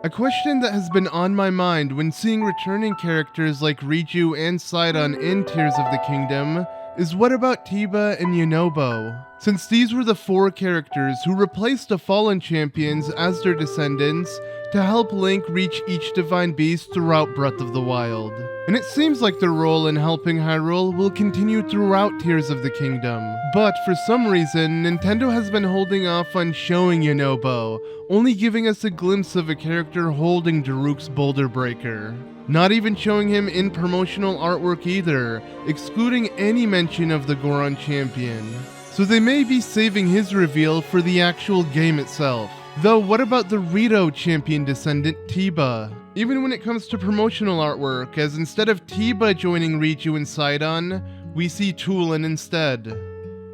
A question that has been on my mind when seeing returning characters like Riju and Sidon in Tears of the Kingdom is what about Teba and Yunobo? Since these were the 4 characters who replaced the fallen champions as their descendants to help Link reach each divine beast throughout Breath of the Wild. And it seems like their role in helping Hyrule will continue throughout Tears of the Kingdom. But for some reason, Nintendo has been holding off on showing Yunobo, only giving us a glimpse of a character holding Daruk's Boulder Breaker. Not even showing him in promotional artwork either, excluding any mention of the Goron Champion. So they may be saving his reveal for the actual game itself. Though what about the Rito Champion Descendant Teba? Even when it comes to promotional artwork, as instead of Teba joining Riju and Sidon, we see Tulin instead.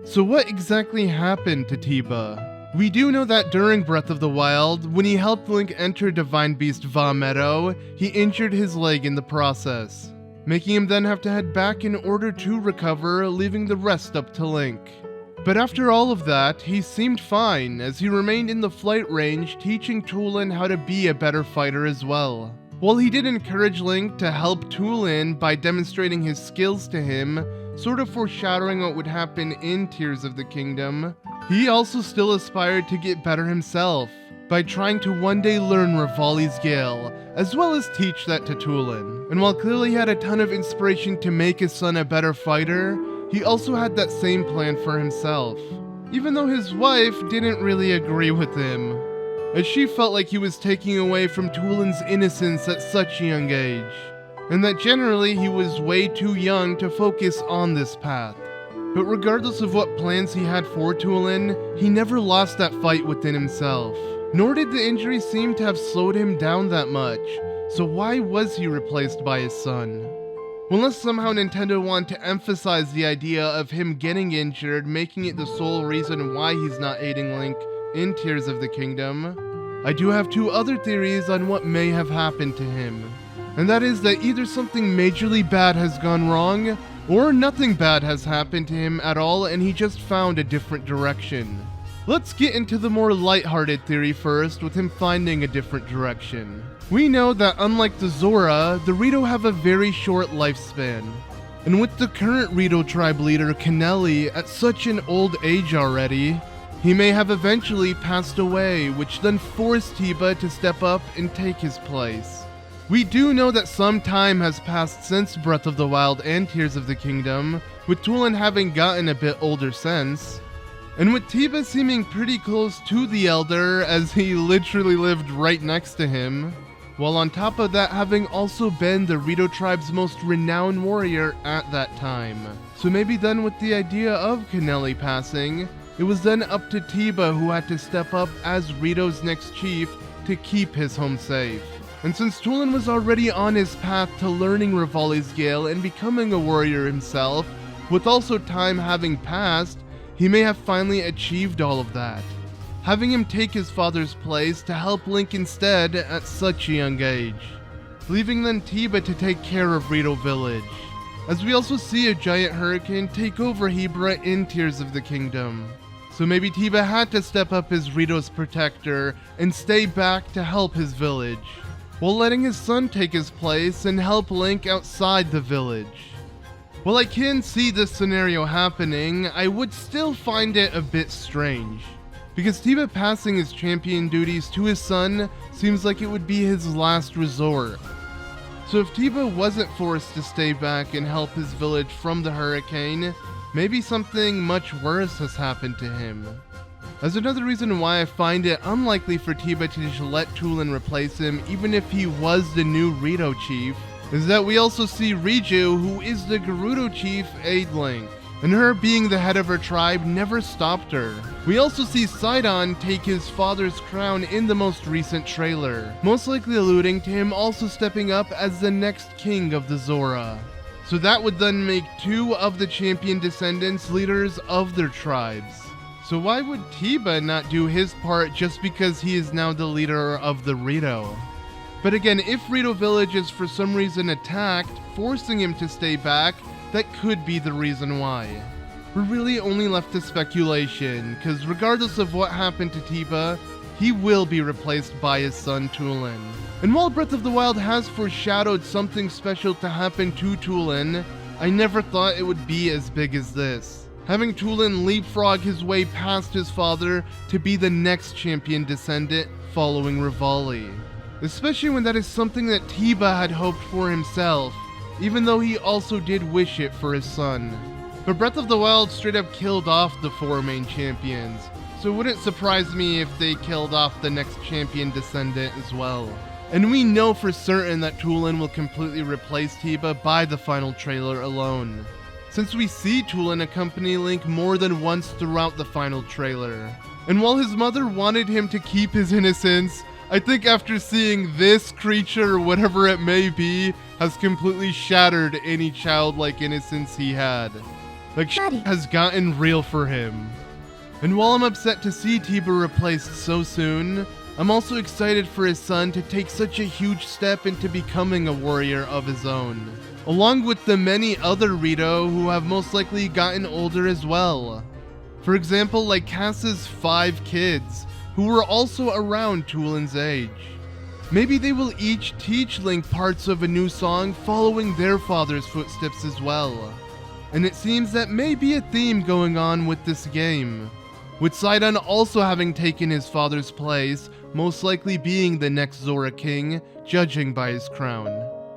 So what exactly happened to Teba? We do know that during Breath of the Wild, when he helped Link enter Divine Beast Va Meadow, he injured his leg in the process, making him then have to head back in order to recover, leaving the rest up to Link. But after all of that, he seemed fine, as he remained in the flight range teaching Tulin how to be a better fighter as well. While he did encourage Link to help Tulin by demonstrating his skills to him, sort of foreshadowing what would happen in Tears of the Kingdom, he also still aspired to get better himself, by trying to one day learn Revali's Gale, as well as teach that to Tulin. And while clearly he had a ton of inspiration to make his son a better fighter, he also had that same plan for himself, even though his wife didn't really agree with him, as she felt like he was taking away from Tulin's innocence at such a young age, and that generally he was way too young to focus on this path. But regardless of what plans he had for Tulin, he never lost that fight within himself, nor did the injury seem to have slowed him down that much, so why was he replaced by his son? Unless somehow Nintendo wanted to emphasize the idea of him getting injured, making it the sole reason why he's not aiding Link in Tears of the Kingdom, I do have 2 other theories on what may have happened to him. And that is that either something majorly bad has gone wrong, or nothing bad has happened to him at all and he just found a different direction. Let's get into the more lighthearted theory first, with him finding a different direction. We know that unlike the Zora, the Rito have a very short lifespan. And with the current Rito tribe leader, Kennelly, at such an old age already, he may have eventually passed away, which then forced Teba to step up and take his place. We do know that some time has passed since Breath of the Wild and Tears of the Kingdom, with Tulin having gotten a bit older since, and with Teba seeming pretty close to the Elder as he literally lived right next to him, while on top of that having also been the Rito tribe's most renowned warrior at that time. So maybe then with the idea of Kennelly passing, it was then up to Teba who had to step up as Rito's next chief to keep his home safe. And since Tulin was already on his path to learning Revali's Gale and becoming a warrior himself, with also time having passed, he may have finally achieved all of that, having him take his father's place to help Link instead at such a young age, leaving then Teba to take care of Rito Village, as we also see a giant hurricane take over Hebra in Tears of the Kingdom. So maybe Teba had to step up as Rito's protector and stay back to help his village, while letting his son take his place and help Link outside the village. While I can see this scenario happening, I would still find it a bit strange, because Teba passing his champion duties to his son seems like it would be his last resort. So if Teba wasn't forced to stay back and help his village from the hurricane, maybe something much worse has happened to him. As another reason why I find it unlikely for Teba to just let Tulin replace him even if he was the new Rito chief, is that we also see Riju, who is the Gerudo chief, aid Link, and her being the head of her tribe never stopped her. We also see Sidon take his father's crown in the most recent trailer, most likely alluding to him also stepping up as the next king of the Zora. So that would then make 2 of the Champion Descendants leaders of their tribes. So why would Teba not do his part just because he is now the leader of the Rito? But again, if Rito Village is for some reason attacked, forcing him to stay back, that could be the reason why. We're really only left to speculation, because regardless of what happened to Teba, he will be replaced by his son Tulin. And while Breath of the Wild has foreshadowed something special to happen to Tulin, I never thought it would be as big as this. Having Tulin leapfrog his way past his father to be the next champion descendant following Revali. Especially when that is something that Teba had hoped for himself, even though he also did wish it for his son. But Breath of the Wild straight up killed off the 4 main champions, so it wouldn't surprise me if they killed off the next champion descendant as well. And we know for certain that Tulin will completely replace Teba by the final trailer alone, since we see Tulin accompany Link more than once throughout the final trailer. And while his mother wanted him to keep his innocence, I think after seeing this creature, whatever it may be, has completely shattered any childlike innocence he had. Like, shit has gotten real for him. And while I'm upset to see Teba replaced so soon, I'm also excited for his son to take such a huge step into becoming a warrior of his own, along with the many other Rito who have most likely gotten older as well. For example, like Cass's 5 kids, who were also around Tulin's age. Maybe they will each teach Link parts of a new song following their father's footsteps as well. And it seems that may be a theme going on with this game, with Sidon also having taken his father's place, most likely being the next Zora King, judging by his crown.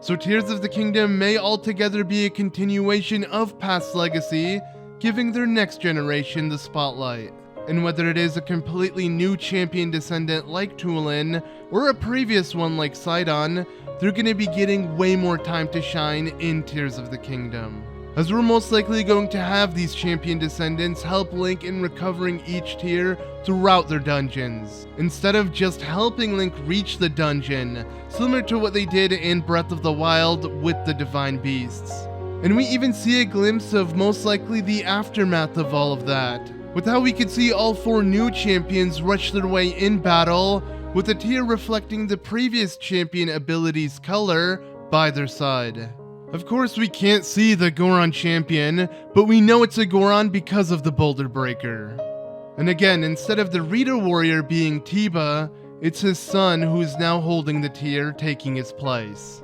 So Tears of the Kingdom may altogether be a continuation of past legacy, giving their next generation the spotlight. And whether it is a completely new champion descendant like Tulin, or a previous one like Sidon, they're gonna be getting way more time to shine in Tears of the Kingdom, as we're most likely going to have these champion descendants help Link in recovering each tier throughout their dungeons, instead of just helping Link reach the dungeon, similar to what they did in Breath of the Wild with the Divine Beasts. And we even see a glimpse of most likely the aftermath of all of that, with how we could see all 4 new champions rush their way in battle, with a tier reflecting the previous champion ability's color by their side. Of course, we can't see the Goron Champion, but we know it's a Goron because of the Boulder Breaker. And again, instead of the Rito Warrior being Teba, it's his son who's now holding the tier, taking his place.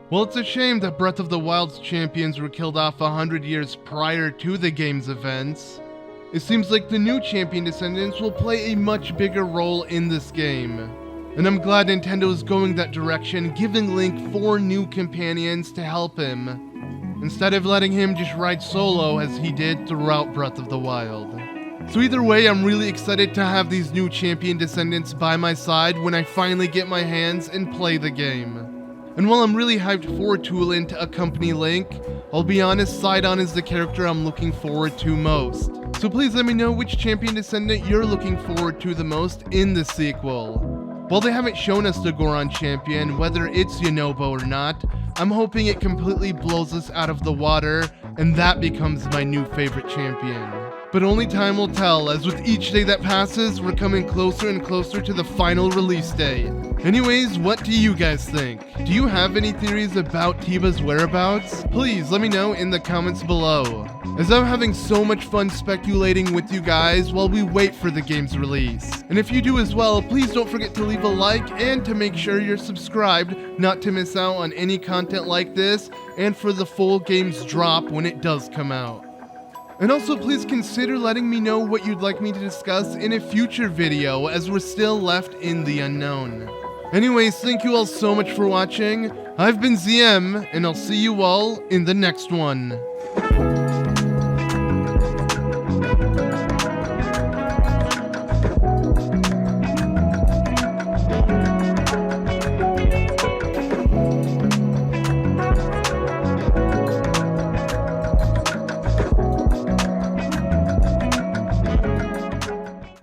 Well, it's a shame that Breath of the Wild's champions were killed off 100 years prior to the game's events. It seems like the new champion descendants will play a much bigger role in this game. And I'm glad Nintendo is going that direction, giving Link 4 new companions to help him, instead of letting him just ride solo as he did throughout Breath of the Wild. So either way, I'm really excited to have these new champion descendants by my side when I finally get my hands and play the game. And while I'm really hyped for Tulin to accompany Link, I'll be honest, Sidon is the character I'm looking forward to most. So please let me know which champion descendant you're looking forward to the most in the sequel. While they haven't shown us the Goron Champion, whether it's Yunobo or not, I'm hoping it completely blows us out of the water, and that becomes my new favorite champion. But only time will tell, as with each day that passes, we're coming closer and closer to the final release date. Anyways, what do you guys think? Do you have any theories about Teba's whereabouts? Please let me know in the comments below, as I'm having so much fun speculating with you guys while we wait for the game's release. And if you do as well, please don't forget to leave a like and to make sure you're subscribed not to miss out on any content like this and for the full game's drop when it does come out. And also please consider letting me know what you'd like me to discuss in a future video, as we're still left in the unknown. Anyways, thank you all so much for watching. I've been ZM, and I'll see you all in the next one.